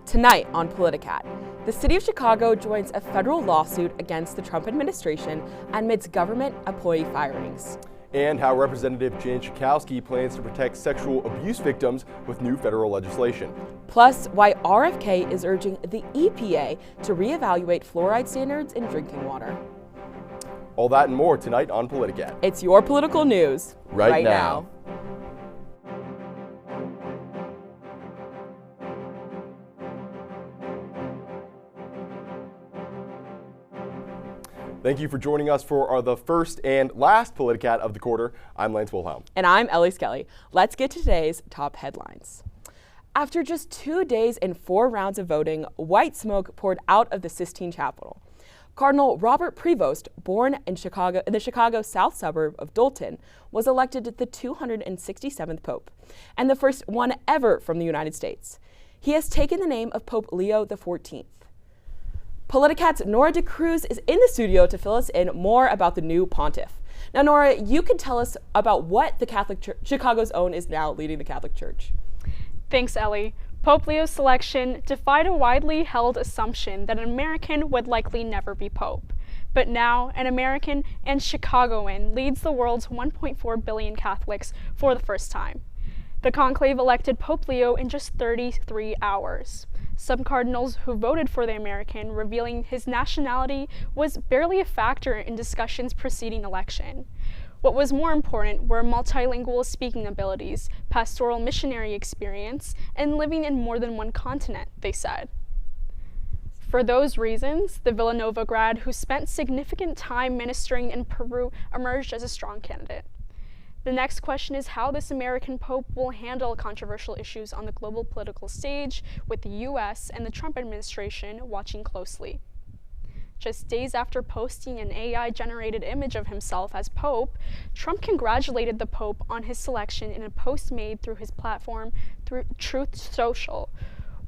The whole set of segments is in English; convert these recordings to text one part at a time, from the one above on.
Tonight on Politicat, the city of Chicago joins a federal lawsuit against the Trump administration amidst government employee firings. And how Representative Jan Schakowsky plans to protect sexual abuse victims with new federal legislation. Plus, why RFK is urging the EPA to reevaluate fluoride standards in drinking water. All that and more tonight on Politicat. It's your political news right now. Thank you for joining us for the first and last Politicat of the quarter. I'm Lance Wilhelm. And I'm Ellie Skelly. Let's get to today's top headlines. After just 2 days and 4 rounds of voting, white smoke poured out of the Sistine Chapel. Cardinal Robert Prevost, born in the Chicago south suburb of Dolton, was elected the 267th Pope, and the first one ever from the United States. He has taken the name of Pope Leo XIV. Politicat's Nora DeCruz is in the studio to fill us in more about the new pontiff. Now, Nora, you can tell us about what the Catholic Church, Chicago's own, is now leading the Catholic Church. Thanks, Ellie. Pope Leo's selection defied a widely held assumption that an American would likely never be pope. But now, an American and Chicagoan leads the world's 1.4 billion Catholics for the first time. The conclave elected Pope Leo in just 33 hours. Some cardinals who voted for the American, revealing his nationality was barely a factor in discussions preceding election. What was more important were multilingual speaking abilities, pastoral missionary experience, and living in more than one continent, they said. For those reasons, the Villanova grad who spent significant time ministering in Peru emerged as a strong candidate. The next question is how this American Pope will handle controversial issues on the global political stage, with the U.S. and the Trump administration watching closely. Just days after posting an AI-generated image of himself as Pope, Trump congratulated the Pope on his selection in a post made through his platform, through Truth Social.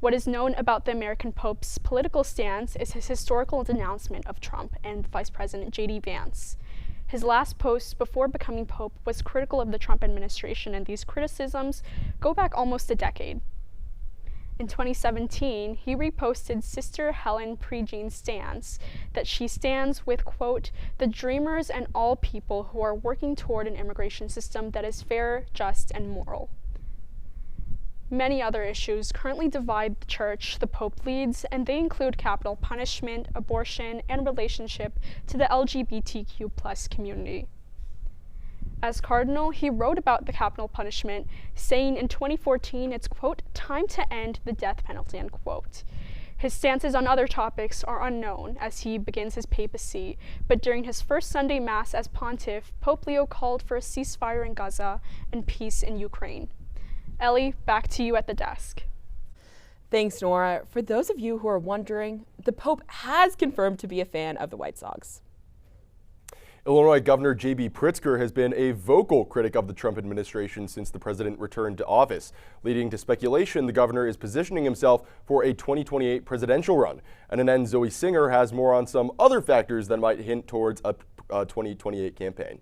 What is known about the American Pope's political stance is his historical denouncement of Trump and Vice President J.D. Vance. His last post before becoming Pope was critical of the Trump administration, and these criticisms go back almost a decade. In 2017, he reposted Sister Helen Prejean's stance that she stands with, quote, the dreamers and all people who are working toward an immigration system that is fair, just, and moral. Many other issues currently divide the church the Pope leads, and they include capital punishment, abortion, and relationship to the LGBTQ+ community. As cardinal, he wrote about the capital punishment, saying in 2014 it's, quote, time to end the death penalty, unquote. His stances on other topics are unknown as he begins his papacy, but during his first Sunday Mass as pontiff, Pope Leo called for a ceasefire in Gaza and peace in Ukraine. Ellie, back to you at the desk. Thanks, Nora. For those of you who are wondering, the Pope has confirmed to be a fan of the White Sox. Illinois Governor J.B. Pritzker has been a vocal critic of the Trump administration since the president returned to office, leading to speculation the governor is positioning himself for a 2028 presidential run. NNN's Zoe Singer has more on some other factors that might hint towards a 2028 campaign.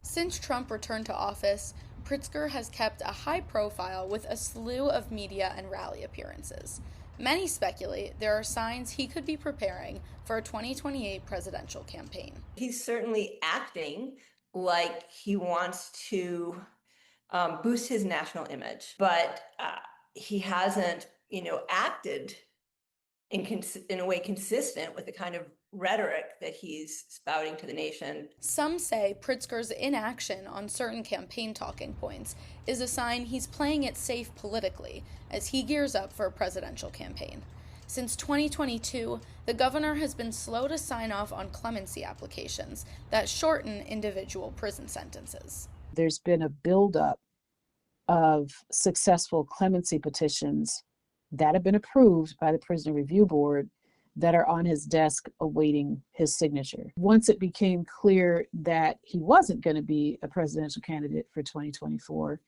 Since Trump returned to office, Pritzker has kept a high profile with a slew of media and rally appearances. Many speculate there are signs he could be preparing for a 2028 presidential campaign. He's certainly acting like he wants to boost his national image, but he hasn't, acted in a way consistent with the kind of rhetoric that he's spouting to the nation. Some say Pritzker's inaction on certain campaign talking points is a sign he's playing it safe politically as he gears up for a presidential campaign. Since 2022, the governor has been slow to sign off on clemency applications that shorten individual prison sentences. There's been a buildup of successful clemency petitions that have been approved by the Prisoner Review Board that are on his desk awaiting his signature. Once it became clear that he wasn't going to be a presidential candidate for 2024,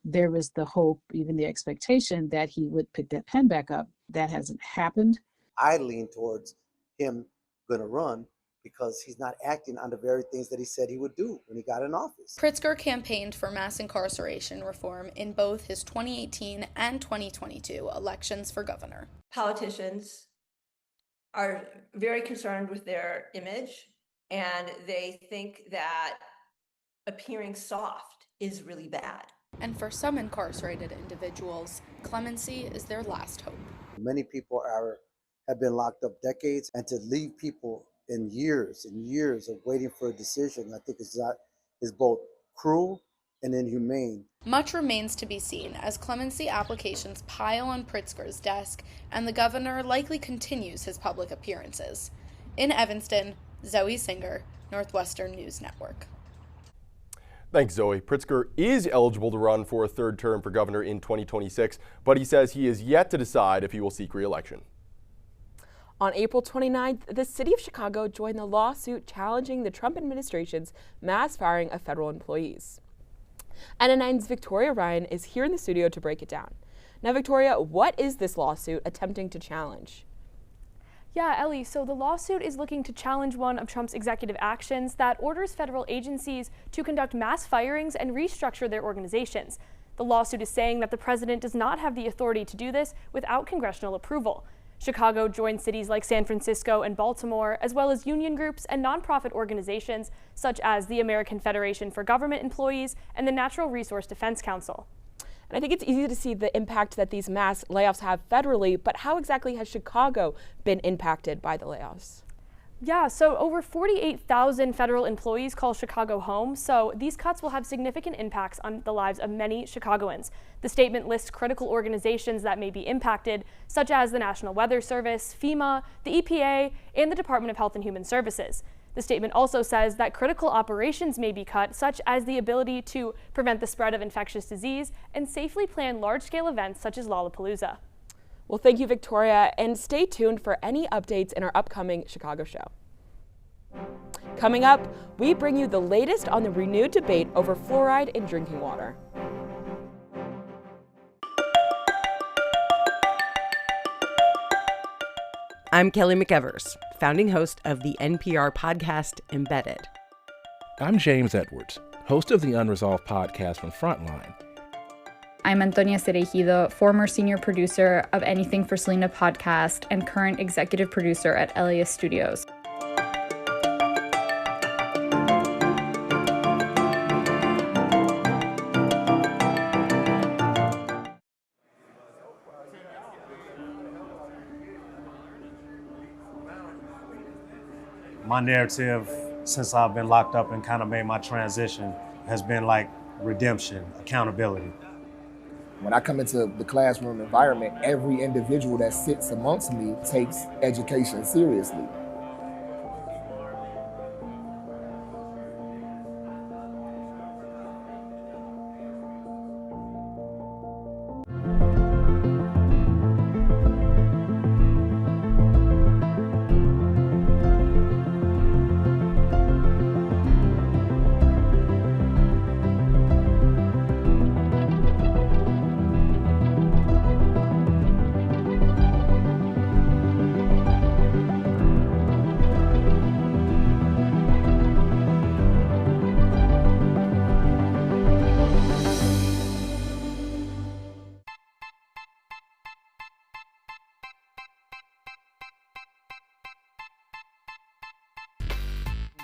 there was the hope, even the expectation, that he would pick that pen back up. That hasn't happened. I lean towards him going to run because he's not acting on the very things that he said he would do when he got in office. Pritzker campaigned for mass incarceration reform in both his 2018 and 2022 elections for governor. Politicians are very concerned with their image, and they think that appearing soft is really bad. And for some incarcerated individuals, clemency is their last hope. Many people have been locked up decades, and to leave people in years and years of waiting for a decision, I think is both cruel and inhumane. Much remains to be seen as clemency applications pile on Pritzker's desk and the governor likely continues his public appearances. In Evanston, Zoe Singer, Northwestern News Network. Thanks, Zoe. Pritzker is eligible to run for a third term for governor in 2026, but he says he is yet to decide if he will seek re-election. On April 29th, the city of Chicago joined the lawsuit challenging the Trump administration's mass firing of federal employees. NNN's Victoria Ryan is here in the studio to break it down. Now, Victoria, what is this lawsuit attempting to challenge? Yeah, Ellie, so the lawsuit is looking to challenge one of Trump's executive actions that orders federal agencies to conduct mass firings and restructure their organizations. The lawsuit is saying that the president does not have the authority to do this without congressional approval. Chicago joined cities like San Francisco and Baltimore, as well as union groups and nonprofit organizations such as the American Federation for Government Employees and the Natural Resource Defense Council. And I think it's easy to see the impact that these mass layoffs have federally, but how exactly has Chicago been impacted by the layoffs? Yeah, so over 48,000 federal employees call Chicago home, so these cuts will have significant impacts on the lives of many Chicagoans. The statement lists critical organizations that may be impacted, such as the National Weather Service, FEMA, the EPA, and the Department of Health and Human Services. The statement also says that critical operations may be cut, such as the ability to prevent the spread of infectious disease and safely plan large-scale events such as Lollapalooza. Well, thank you, Victoria, and stay tuned for any updates in our upcoming Chicago show. Coming up, we bring you the latest on the renewed debate over fluoride in drinking water. I'm Kelly McEvers, founding host of the NPR podcast Embedded. I'm James Edwards, host of the Unresolved podcast from Frontline. I'm Antonia Cereijido, former senior producer of Anything for Selena podcast and current executive producer at Elias Studios. My narrative, since I've been locked up and kind of made my transition, has been like redemption, accountability. When I come into the classroom environment, every individual that sits amongst me takes education seriously.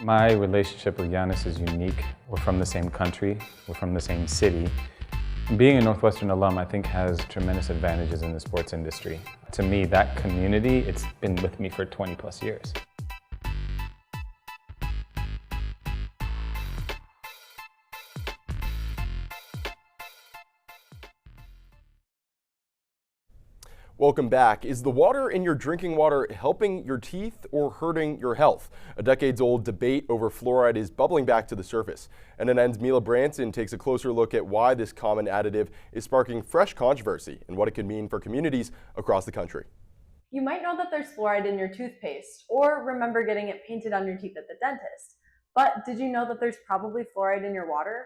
My relationship with Giannis is unique. We're from the same country, we're from the same city. Being a Northwestern alum, I think, has tremendous advantages in the sports industry. To me, that community, it's been with me for 20 plus years. Welcome back. Is the water in your drinking water helping your teeth or hurting your health? A decades-old debate over fluoride is bubbling back to the surface. NNN's Mila Branson takes a closer look at why this common additive is sparking fresh controversy and what it could mean for communities across the country. You might know that there's fluoride in your toothpaste or remember getting it painted on your teeth at the dentist. But did you know that there's probably fluoride in your water?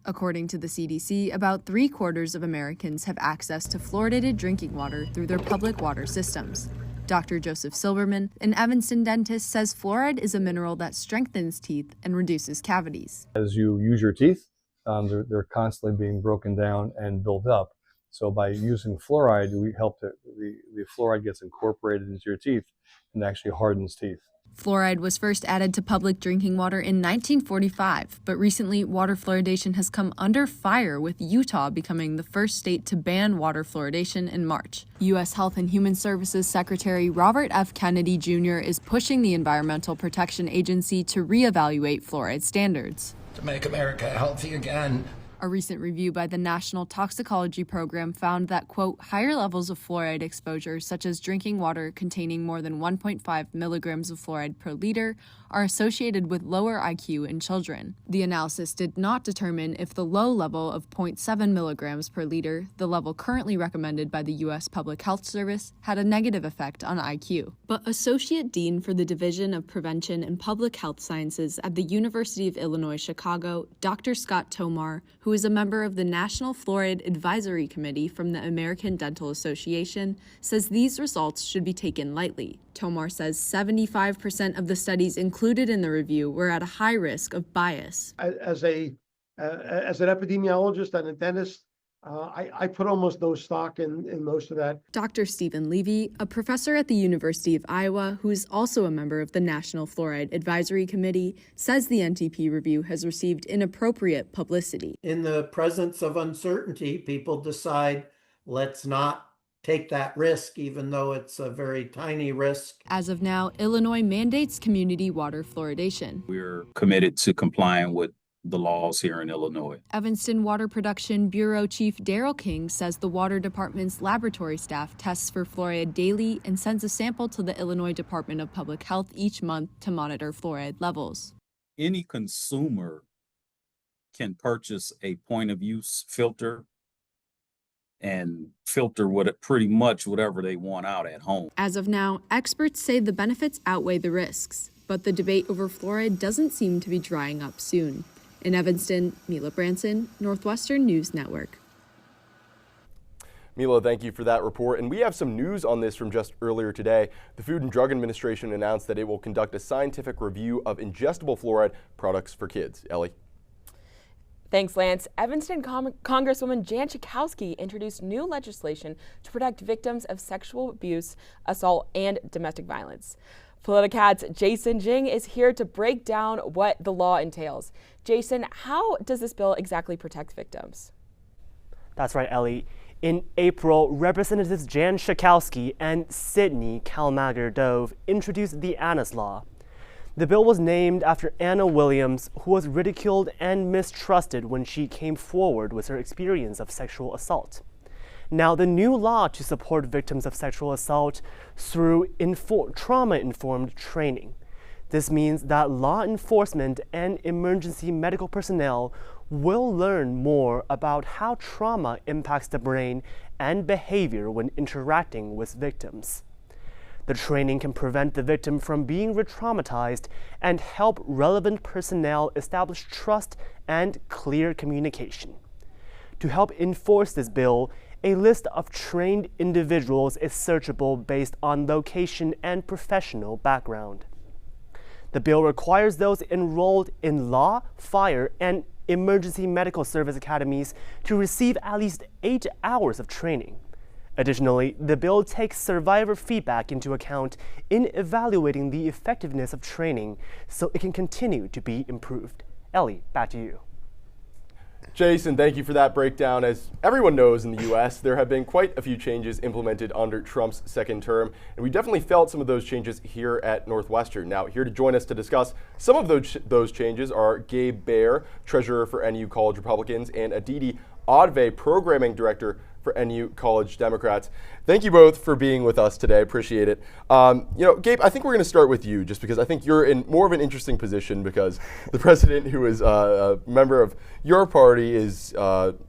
According to the CDC, about 3/4 of Americans have access to fluoridated drinking water through their public water systems. Dr. Joseph Silberman, an Evanston dentist, says fluoride is a mineral that strengthens teeth and reduces cavities. As you use your teeth, they're constantly being broken down and built up. So by using fluoride, we help the fluoride gets incorporated into your teeth and actually hardens teeth. Fluoride was first added to public drinking water in 1945, but recently water fluoridation has come under fire, with Utah becoming the first state to ban water fluoridation in March. U.S. Health and Human Services Secretary Robert F. Kennedy Jr. is pushing the Environmental Protection Agency to reevaluate fluoride standards. To make America healthy again. A recent review by the National Toxicology Program found that, quote, higher levels of fluoride exposure, such as drinking water containing more than 1.5 milligrams of fluoride per liter, are associated with lower IQ in children. The analysis did not determine if the low level of 0.7 milligrams per liter, the level currently recommended by the U.S. Public Health Service, had a negative effect on IQ. But Associate Dean for the Division of Prevention and Public Health Sciences at the University of Illinois Chicago, Dr. Scott Tomar, who is a member of the National Fluoride Advisory Committee from the American Dental Association, says these results should be taken lightly. Tomar says 75% of the studies included in the review were at a high risk of bias. As an epidemiologist and a dentist, I put almost no stock in most of that. Dr. Stephen Levy, a professor at the University of Iowa who is also a member of the National Fluoride Advisory Committee, says the NTP review has received inappropriate publicity. In the presence of uncertainty, people decide, let's not take that risk, even though it's a very tiny risk. As of now, Illinois mandates community water fluoridation. We're committed to complying with the laws here in Illinois. Evanston Water Production Bureau Chief Daryl King says the water department's laboratory staff tests for fluoride daily and sends a sample to the Illinois Department of Public Health each month to monitor fluoride levels. Any consumer can purchase a point of use filter and filter pretty much whatever they want out at home. As of now, experts say the benefits outweigh the risks, but the debate over fluoride doesn't seem to be drying up soon. In Evanston, Mila Branson, Northwestern News Network. Mila, thank you for that report. And we have some news on this from just earlier today. The Food and Drug Administration announced that it will conduct a scientific review of ingestible fluoride products for kids. Ellie? Thanks, Lance. Evanston Congresswoman Jan Schakowsky introduced new legislation to protect victims of sexual abuse, assault, and domestic violence. Politicat's Jason Jing is here to break down what the law entails. Jason, how does this bill exactly protect victims? That's right, Ellie. In April, Representatives Jan Schakowsky and Sidney Kalmager-Dove introduced the Anna's Law. The bill was named after Anna Williams, who was ridiculed and mistrusted when she came forward with her experience of sexual assault. Now, the new law to support victims of sexual assault through trauma-informed training. This means that law enforcement and emergency medical personnel will learn more about how trauma impacts the brain and behavior when interacting with victims. The training can prevent the victim from being re-traumatized and help relevant personnel establish trust and clear communication. To help enforce this bill, a list of trained individuals is searchable based on location and professional background. The bill requires those enrolled in law, fire, and emergency medical service academies to receive at least 8 hours of training. Additionally, the bill takes survivor feedback into account in evaluating the effectiveness of training so it can continue to be improved. Ellie, back to you. Jason, thank you for that breakdown. As everyone knows in the U.S., there have been quite a few changes implemented under Trump's second term, and we definitely felt some of those changes here at Northwestern. Now, here to join us to discuss some of those changes are Gabe Baer, Treasurer for NU College Republicans, and Aditi Adve, Programming Director for NU College Democrats. Thank you both for being with us today. Appreciate it. Gabe, I think we're going to start with you just because I think you're in more of an interesting position because the president, who is a member of your party, is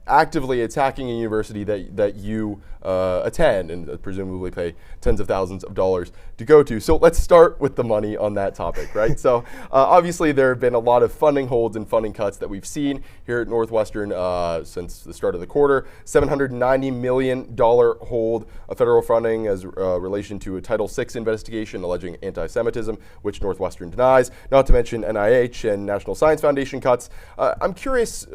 actively attacking a university that you attend and presumably pay tens of thousands of dollars to go to. So let's start with the money on that topic, right? So obviously there have been a lot of funding holds and funding cuts that we've seen here at Northwestern since the start of the quarter. $790 million hold federal funding as relation to a Title VI investigation alleging anti-Semitism, which Northwestern denies, not to mention NIH and National Science Foundation cuts. I'm curious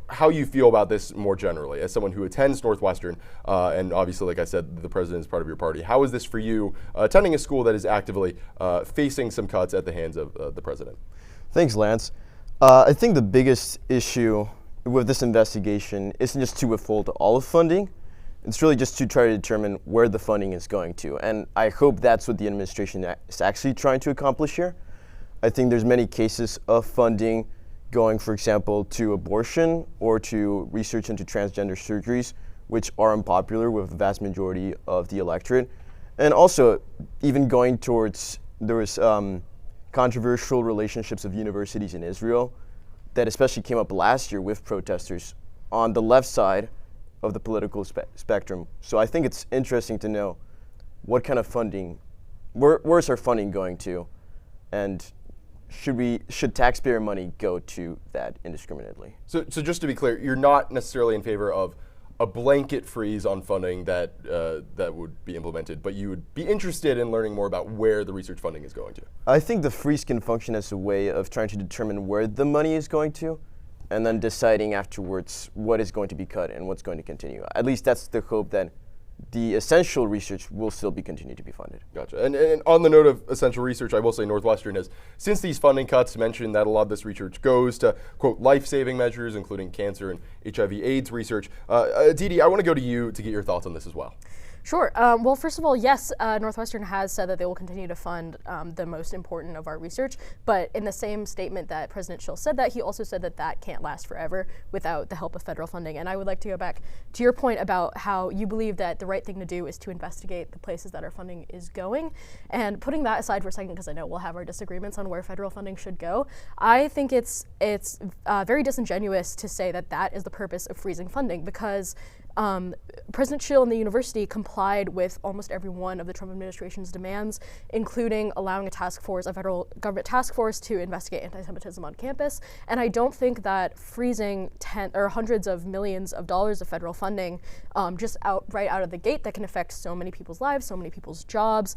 how you feel about this more generally, as someone who attends Northwestern, and obviously, like I said, the president is part of your party. How is this for you, attending a school that is actively facing some cuts at the hands of the president? Thanks, Lance. I think the biggest issue with this investigation isn't just to withhold all of funding. It's really just to try to determine where the funding is going to. And I hope that's what the administration is actually trying to accomplish here. I think there's many cases of funding going, for example, to abortion or to research into transgender surgeries, which are unpopular with the vast majority of the electorate. And also even going towards, there was controversial relationships of universities in Israel that especially came up last year with protesters on the left side of the political spectrum. So I think it's interesting to know what kind of funding, where's our funding going to, and should taxpayer money go to that indiscriminately? So just to be clear, you're not necessarily in favor of a blanket freeze on funding that would be implemented, but you would be interested in learning more about where the research funding is going to. I think the freeze can function as a way of trying to determine where the money is going to, and then deciding afterwards what is going to be cut and what's going to continue. At least that's the hope, that the essential research will still be continued to be funded. Gotcha. And on the note of essential research, I will say Northwestern has, since these funding cuts, mentioned that a lot of this research goes to, quote, life-saving measures, including cancer and HIV/AIDS research. Didi, I want to go to you to get your thoughts on this as well. Sure. Well, first of all, yes, Northwestern has said that they will continue to fund the most important of our research, but in the same statement that President Schill said that, he also said that that can't last forever without the help of federal funding. And I would like to go back to your point about how you believe that the right thing to do is to investigate the places that our funding is going. And putting that aside for a second, because I know we'll have our disagreements on where federal funding should go, I think it's very disingenuous to say that that is the purpose of freezing funding, because President Schill and the university complied with almost every one of the Trump administration's demands, including allowing a federal government task force to investigate anti-Semitism on campus. And I don't think that freezing hundreds of millions of dollars of federal funding just right out of the gate that can affect so many people's lives, so many people's jobs,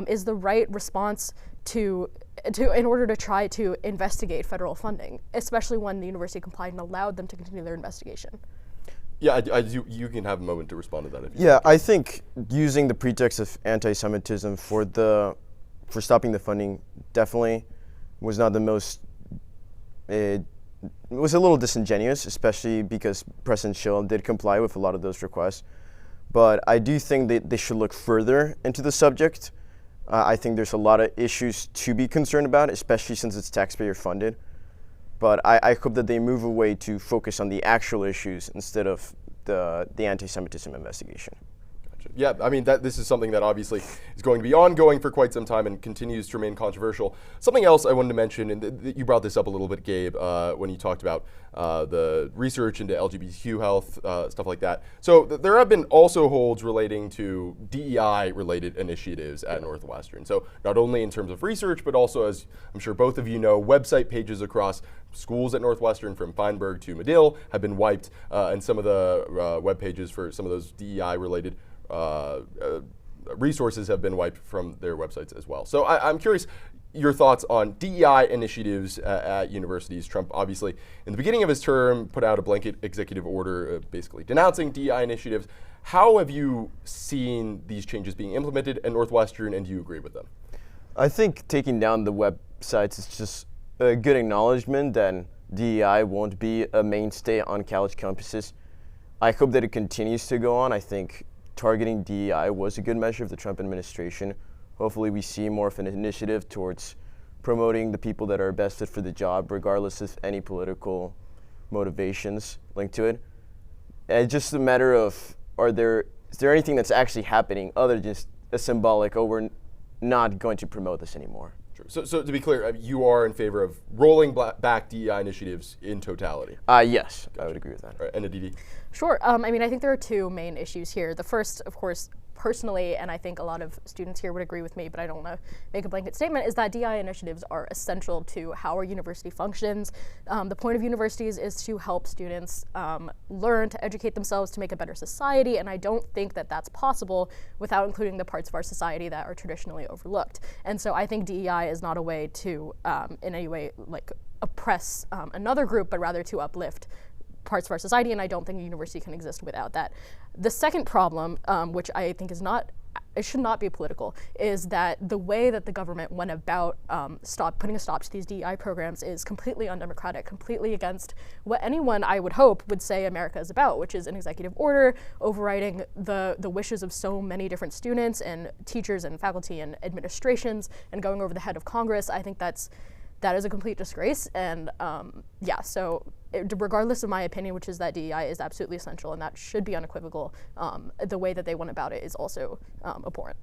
is the right response in order to try to investigate federal funding, especially when the university complied and allowed them to continue their investigation. Yeah, you can have a moment to respond to that. If you Yeah, I think using the pretext of anti-Semitism for stopping the funding definitely was not the most. It was a little disingenuous, especially because President Schill did comply with a lot of those requests. But I do think that they should look further into the subject. I think there's a lot of issues to be concerned about, especially since it's taxpayer funded. But I hope that they move away to focus on the actual issues instead of the anti-Semitism investigation. Gotcha. Yeah, I mean, this is something that obviously is going to be ongoing for quite some time and continues to remain controversial. Something else I wanted to mention, and you brought this up a little bit, Gabe, when you talked about the research into LGBTQ health, stuff like that. So there have been also holds relating to DEI-related initiatives at Northwestern. So not only in terms of research, but also, as I'm sure both of you know, website pages across schools at Northwestern from Feinberg to Medill have been wiped, and some of the web pages for some of those DEI-related resources have been wiped from their websites as well. So I'm curious your thoughts on DEI initiatives at universities. Trump obviously, in the beginning of his term, put out a blanket executive order basically denouncing DEI initiatives. How have you seen these changes being implemented at Northwestern, and do you agree with them? I think taking down the websites is just a good acknowledgement that DEI won't be a mainstay on college campuses. I hope that it continues to go on. I think targeting DEI was a good measure of the Trump administration. Hopefully we see more of an initiative towards promoting the people that are best fit for the job, regardless of any political motivations linked to it. And it's just a matter of, is there anything that's actually happening other than just a symbolic, we're not going to promote this anymore? Sure. So to be clear, you are in favor of rolling back DEI initiatives in totality? Yes, gotcha. I would agree with that. Right. And Aditi? Sure. I mean, I think there are two main issues here. The first, of course, personally, and I think a lot of students here would agree with me, but I don't want to make a blanket statement, is that DEI initiatives are essential to how our university functions. The point of universities is to help students learn, to educate themselves, to make a better society, and I don't think that that's possible without including the parts of our society that are traditionally overlooked. And so I think DEI is not a way to, in any way, like oppress another group, but rather to uplift parts of our society, and I don't think a university can exist without that. The second problem, which I think is not, it should not be political, is that the way that the government went about putting a stop to these DEI programs is completely undemocratic, completely against what anyone, I would hope, would say America is about, which is an executive order overriding the wishes of so many different students and teachers and faculty and administrations and going over the head of Congress. I think that is a complete disgrace, and yeah, so regardless of my opinion, which is that DEI is absolutely essential and that should be unequivocal, the way that they went about it is also abhorrent.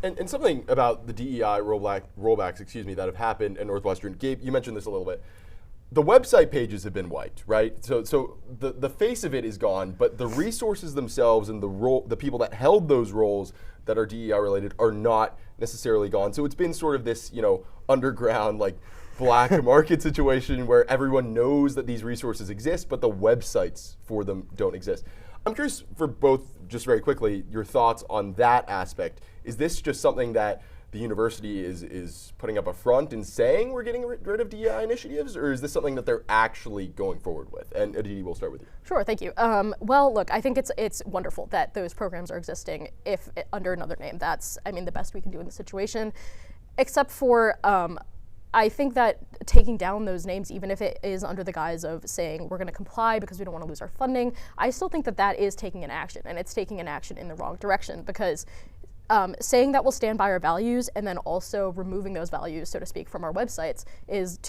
And something about the DEI rollbacks, that have happened at Northwestern, Gabe, you mentioned this a little bit. The website pages have been wiped, right? So the face of it is gone, but the resources themselves and the people that held those roles that are DEI related are not necessarily gone. So it's been sort of this, underground, like, black market situation where everyone knows that these resources exist, but the websites for them don't exist. I'm curious for both, just very quickly, your thoughts on that aspect. Is this just something that the university is putting up a front and saying we're getting rid of DEI initiatives, or is this something that they're actually going forward with? And Aditi, we'll start with you. Sure, thank you. Well, look, I think it's wonderful that those programs are existing if under another name. That's, the best we can do in the situation, except for I think that taking down those names, even if it is under the guise of saying we're going to comply because we don't want to lose our funding, I still think that is taking an action, and it's taking an action in the wrong direction, because saying that we'll stand by our values and then also removing those values, so to speak, from our websites is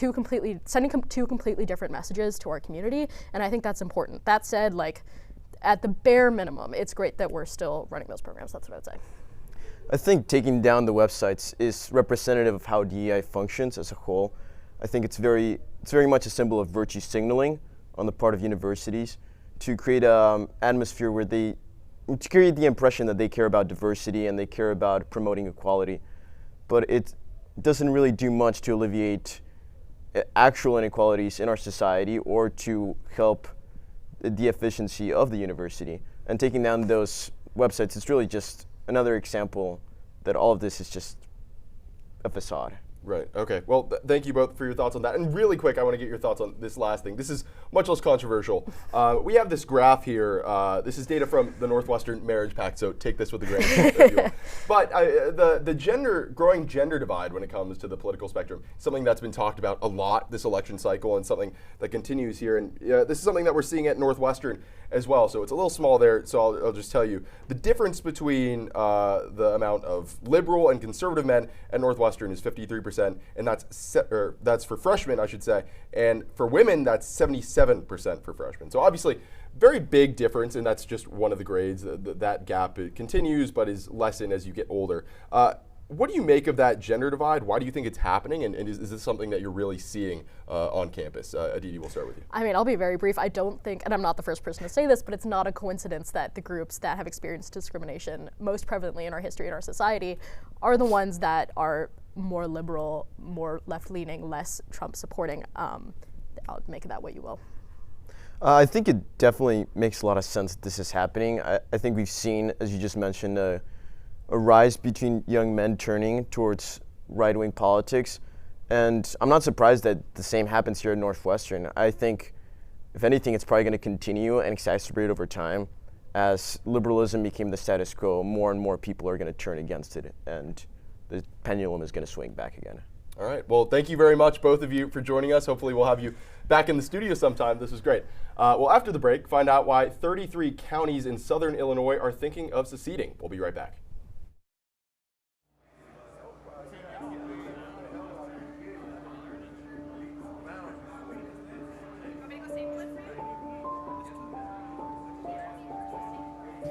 sending two completely different messages to our community, and I think that's important. That said, at the bare minimum, it's great that we're still running those programs. That's what I would say. I think taking down the websites is representative of how DEI functions as a whole. I think it's very much a symbol of virtue signaling on the part of universities to create an atmosphere where to create the impression that they care about diversity and they care about promoting equality. But it doesn't really do much to alleviate actual inequalities in our society or to help the efficiency of the university. And taking down those websites, it's really just another example that all of this is just a facade. Right, okay. Well, thank you both for your thoughts on that. And really quick, I want to get your thoughts on this last thing. This is much less controversial. We have this graph here. This is data from the Northwestern Marriage Pact, so take this with a grain of salt if you will. But the growing gender divide when it comes to the political spectrum, something that's been talked about a lot this election cycle and something that continues here. And this is something that we're seeing at Northwestern as well. So it's a little small there, so I'll just tell you. The difference between the amount of liberal and conservative men at Northwestern is 53%. And that's for freshmen, I should say. And for women, that's 77% for freshmen. So obviously, very big difference, and that's just one of the grades. That gap continues, but is lessened as you get older. What do you make of that gender divide? Why do you think it's happening? And is this something that you're really seeing on campus? Aditi, we'll start with you. I'll be very brief. I don't think, and I'm not the first person to say this, but it's not a coincidence that the groups that have experienced discrimination most prevalently in our history and our society are the ones that are more liberal, more left-leaning, less Trump-supporting. I'll make it that way you will. I think it definitely makes a lot of sense that this is happening. I think we've seen, as you just mentioned, a rise between young men turning towards right-wing politics. And I'm not surprised that the same happens here at Northwestern. I think, if anything, it's probably going to continue and exacerbate over time. As liberalism became the status quo, more and more people are going to turn against it, and the pendulum is going to swing back again. All right. Well, thank you very much, both of you, for joining us. Hopefully we'll have you back in the studio sometime. This was great. Well, after the break, find out why 33 counties in southern Illinois are thinking of seceding. We'll be right back.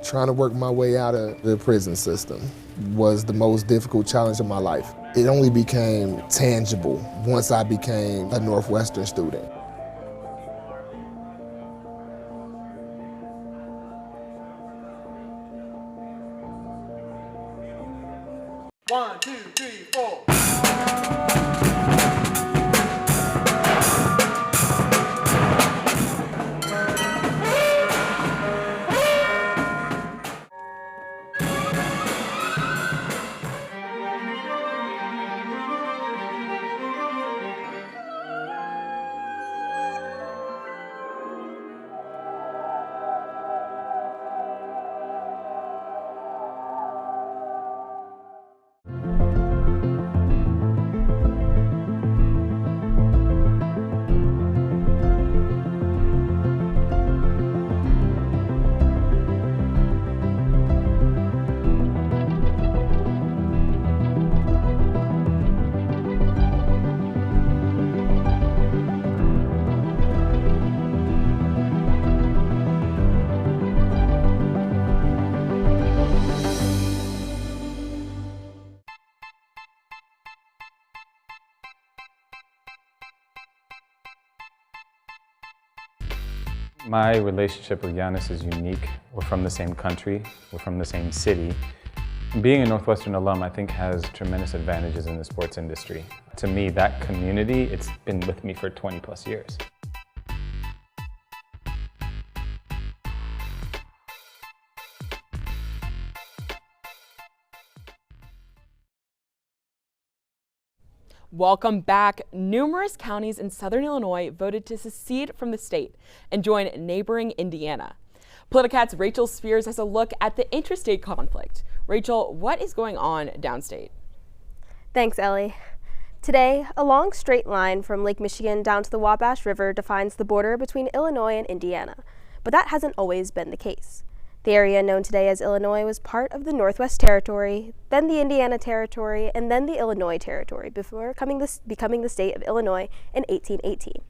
Trying to work my way out of the prison system was the most difficult challenge of my life. It only became tangible once I became a Northwestern student. 1, 2, 3, 4. My relationship with Giannis is unique. We're from the same country, we're from the same city. Being a Northwestern alum, I think, has tremendous advantages in the sports industry. To me, that community, it's been with me for 20 plus years. Welcome back. Numerous counties in southern Illinois voted to secede from the state and join neighboring Indiana. Politicat's Rachel Spears has a look at the interstate conflict. Rachel, what is going on downstate? Thanks, Ellie. Today, a long straight line from Lake Michigan down to the Wabash River defines the border between Illinois and Indiana, but that hasn't always been the case. The area known today as Illinois was part of the Northwest Territory, then the Indiana Territory, and then the Illinois Territory before becoming the state of Illinois in 1818.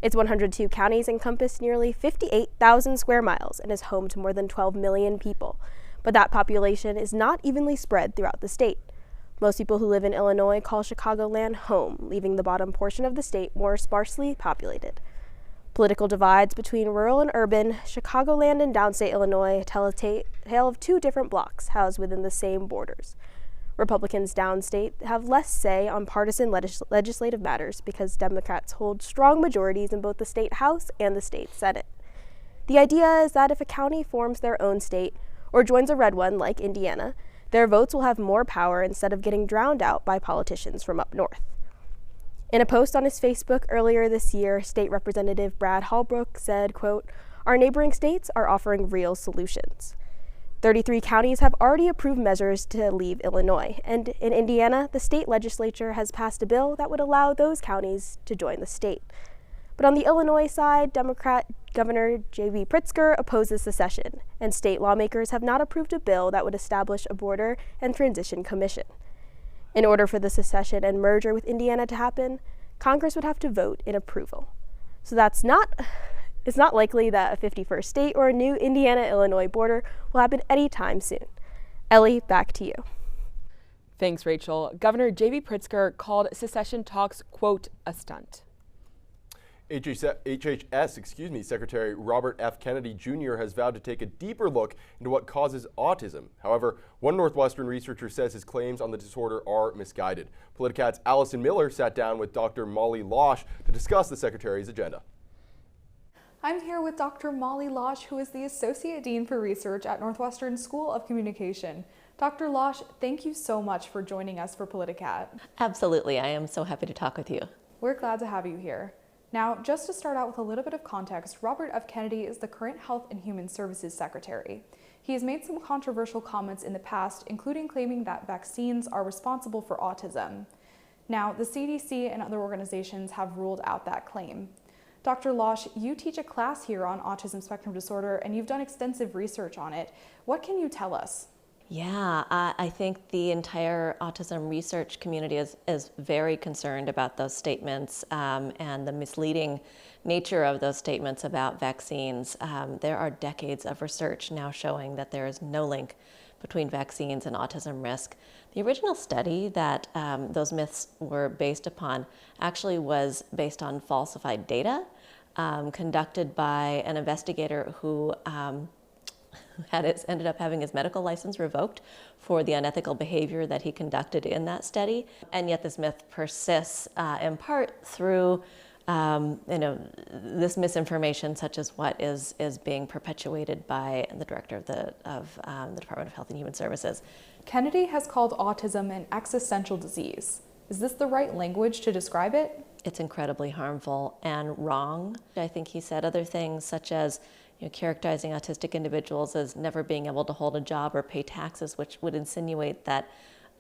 Its 102 counties encompass nearly 58,000 square miles and is home to more than 12 million people. But that population is not evenly spread throughout the state. Most people who live in Illinois call Chicagoland home, leaving the bottom portion of the state more sparsely populated. Political divides between rural and urban, Chicagoland and downstate Illinois tell a tale of two different blocks housed within the same borders. Republicans downstate have less say on partisan legislative matters because Democrats hold strong majorities in both the state House and the state Senate. The idea is that if a county forms their own state or joins a red one like Indiana, their votes will have more power instead of getting drowned out by politicians from up north. In a post on his Facebook earlier this year, State Representative Brad Hallbrook said, quote, "Our neighboring states are offering real solutions." 33 counties have already approved measures to leave Illinois, and in Indiana, the state legislature has passed a bill that would allow those counties to join the state. But on the Illinois side, Democrat Governor J.B. Pritzker opposes secession, and state lawmakers have not approved a bill that would establish a border and transition commission. In order for the secession and merger with Indiana to happen, Congress would have to vote in approval. So it's not likely that a 51st state or a new Indiana-Illinois border will happen anytime soon. Ellie, back to you. Thanks, Rachel. Governor J.B. Pritzker called secession talks, quote, a stunt. HHS Secretary Robert F. Kennedy Jr. has vowed to take a deeper look into what causes autism. However, one Northwestern researcher says his claims on the disorder are misguided. Politicat's Allison Miller sat down with Dr. Molly Losh to discuss the Secretary's agenda. I'm here with Dr. Molly Losh, who is the Associate Dean for Research at Northwestern School of Communication. Dr. Losh, thank you so much for joining us for Politicat. Absolutely, I am so happy to talk with you. We're glad to have you here. Now, just to start out with a little bit of context, Robert F. Kennedy is the current Health and Human Services Secretary. He has made some controversial comments in the past, including claiming that vaccines are responsible for autism. Now, the CDC and other organizations have ruled out that claim. Dr. Losh, you teach a class here on autism spectrum disorder, and you've done extensive research on it. What can you tell us? Yeah, I think the entire autism research community is very concerned about those statements and the misleading nature of those statements about vaccines. There are decades of research now showing that there is no link between vaccines and autism risk. The original study that those myths were based upon actually was based on falsified data conducted by an investigator who ended up having his medical license revoked for the unethical behavior that he conducted in that study. And yet this myth persists in part through this misinformation, such as what is being perpetuated by the director of the Department of Health and Human Services. Kennedy has called autism an existential disease. Is this the right language to describe it? It's incredibly harmful and wrong. I think he said other things such as characterizing autistic individuals as never being able to hold a job or pay taxes, which would insinuate that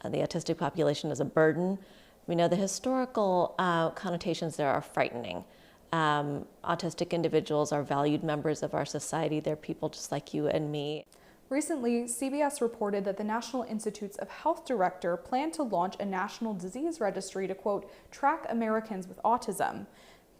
the autistic population is a burden. We know the historical connotations there are frightening. Autistic individuals are valued members of our society. They're people just like you and me. Recently, CBS reported that the National Institutes of Health director planned to launch a national disease registry to, quote, track Americans with autism.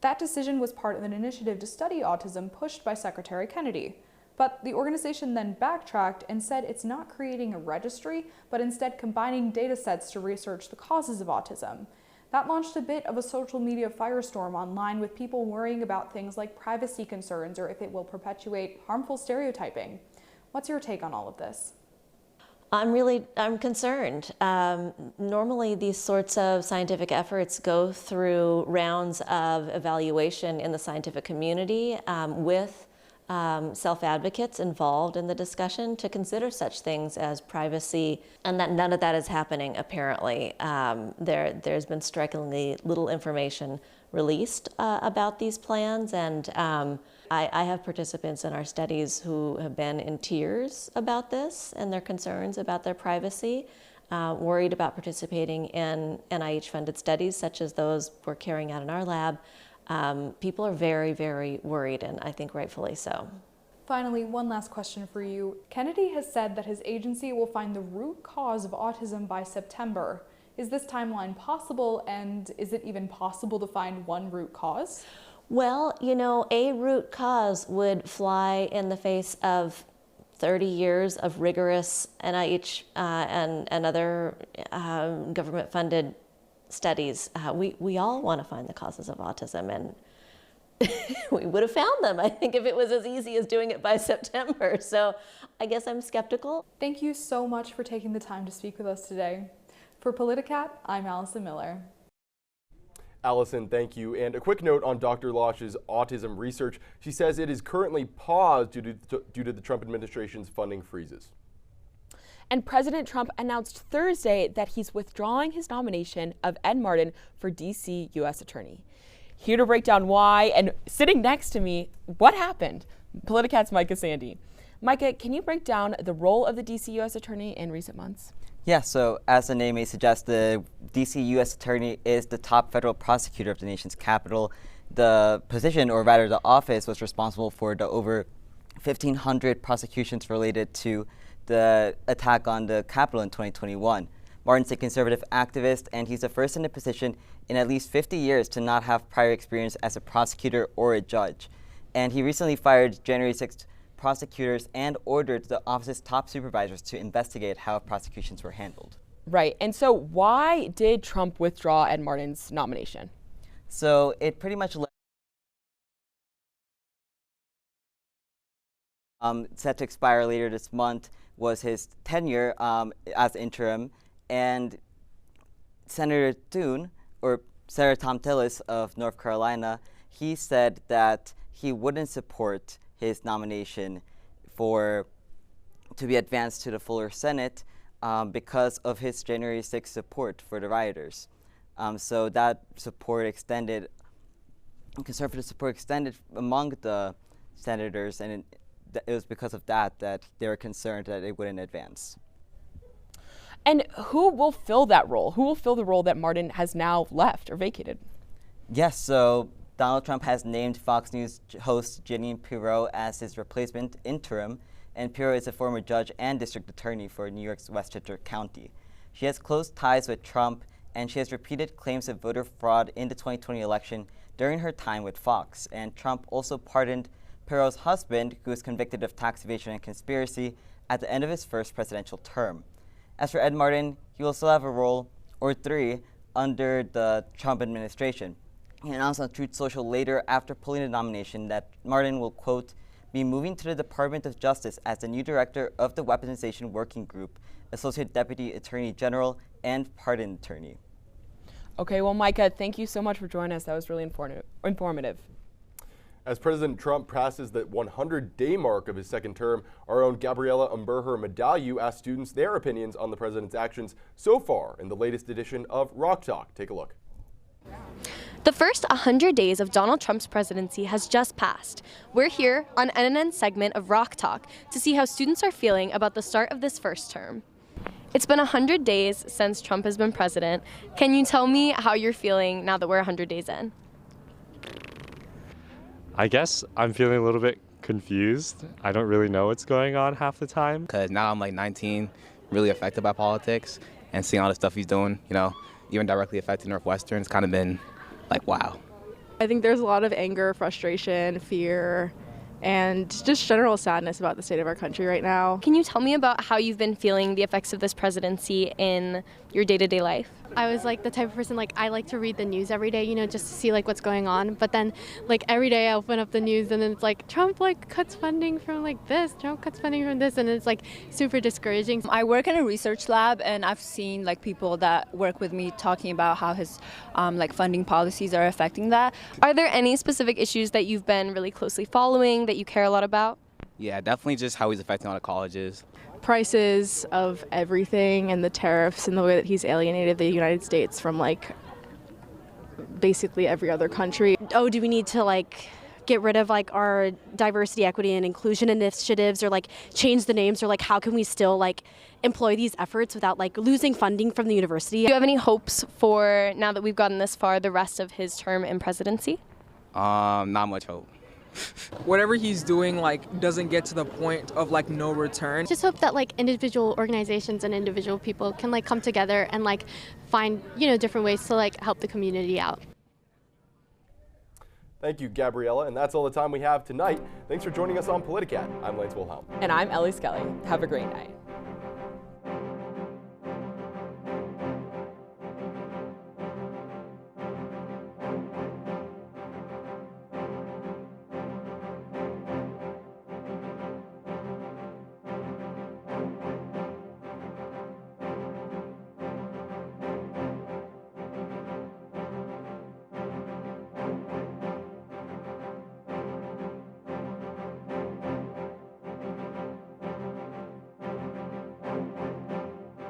That decision was part of an initiative to study autism pushed by Secretary Kennedy. But the organization then backtracked and said it's not creating a registry, but instead combining data sets to research the causes of autism. That launched a bit of a social media firestorm online, with people worrying about things like privacy concerns or if it will perpetuate harmful stereotyping. What's your take on all of this? I'm concerned. Normally these sorts of scientific efforts go through rounds of evaluation in the scientific community with self-advocates involved in the discussion to consider such things as privacy, and that none of that is happening apparently. There's been strikingly little information released about these plans, and I have participants in our studies who have been in tears about this and their concerns about their privacy, worried about participating in NIH-funded studies such as those we're carrying out in our lab. People are very, very worried, and I think rightfully so. Finally, one last question for you. Kennedy has said that his agency will find the root cause of autism by September. Is this timeline possible, and is it even possible to find one root cause? Well, a root cause would fly in the face of 30 years of rigorous NIH and other government-funded studies. We all want to find the causes of autism, and we would have found them, I think, if it was as easy as doing it by September. So I guess I'm skeptical. Thank you so much for taking the time to speak with us today. For Politicat, I'm Allison Miller. Allison, thank you. And a quick note on Dr. Losh's autism research. She says it is currently paused due to the Trump administration's funding freezes. And President Trump announced Thursday that he's withdrawing his nomination of Ed Martin for D.C. U.S. Attorney. Here to break down why, and sitting next to me, what happened? Politicat's Micah Sandy. Micah, can you break down the role of the D.C. U.S. Attorney in recent months? Yeah, so as the name may suggest, the D.C. U.S. Attorney is the top federal prosecutor of the nation's capital. The position, or rather the office, was responsible for the over 1,500 prosecutions related to the attack on the Capitol in 2021. Martin's a conservative activist, and he's the first in the position in at least 50 years to not have prior experience as a prosecutor or a judge. And he recently fired January 6th prosecutors and ordered the office's top supervisors to investigate how prosecutions were handled. Right, and so why did Trump withdraw Ed Martin's nomination? So it pretty much set to expire later this month was his tenure as interim, and Senator Thune, or Senator Tom Tillis of North Carolina, he said that he wouldn't support his nomination to be advanced to the fuller Senate because of his January 6th support for the rioters. So that support extended, conservative support extended among the senators, and it was because of that they were concerned that it wouldn't advance. And who will fill that role? Who will fill the role that Martin has now left or vacated? Yes, so Donald Trump has named Fox News host Jeanine Pirro as his replacement interim, and Pirro is a former judge and district attorney for New York's Westchester County. She has close ties with Trump, and she has repeated claims of voter fraud in the 2020 election during her time with Fox. And Trump also pardoned Pirro's husband, who was convicted of tax evasion and conspiracy, at the end of his first presidential term. As for Ed Martin, he will still have a role, or three, under the Trump administration. He announced on Truth Social later, after pulling the nomination, that Martin will, quote, be moving to the Department of Justice as the new director of the Weaponization Working Group, Associate Deputy Attorney General, and Pardon Attorney. Okay, well, Micah, thank you so much for joining us. That was really informative. As President Trump passes the 100-day mark of his second term, our own Gabriela Umberher-Medalliu asked students their opinions on the president's actions so far in the latest edition of Rock Talk. Take a look. The first 100 days of Donald Trump's presidency has just passed. We're here on NNN's segment of Rock Talk to see how students are feeling about the start of this first term. It's been 100 days since Trump has been president. Can you tell me how you're feeling now that we're 100 days in? I guess I'm feeling a little bit confused. I don't really know what's going on half the time. Because now I'm like 19, really affected by politics, and seeing all the stuff he's doing, you know, even directly affecting Northwestern, it's kind of been like, wow. I think there's a lot of anger, frustration, fear, and just general sadness about the state of our country right now. Can you tell me about how you've been feeling the effects of this presidency in your day-to-day life? I was like the type of person, like I like to read the news every day, you know, just to see like what's going on. But then like every day I open up the news and then it's like Trump like cuts funding from like this, Trump cuts funding from this, and it's like super discouraging. I work in a research lab and I've seen like people that work with me talking about how his like funding policies are affecting that. Are there any specific issues that you've been really closely following that you care a lot about? Yeah, definitely just how he's affecting all the colleges. Prices of everything and the tariffs and the way that he's alienated the United States from like basically every other country. Oh, do we need to like get rid of like our diversity, equity, and inclusion initiatives, or like change the names, or like how can we still like employ these efforts without like losing funding from the university? Do you have any hopes for, now that we've gotten this far, the rest of his term in presidency? Not much hope. Whatever he's doing like doesn't get to the point of like no return. Just hope that like individual organizations and individual people can like come together and like find, you know, different ways to like help the community out. Thank you, Gabriella, and that's all the time we have tonight. Thanks for joining us on Politicat. I'm Lance Wilhelm. And I'm Ellie Skelly. Have a great night.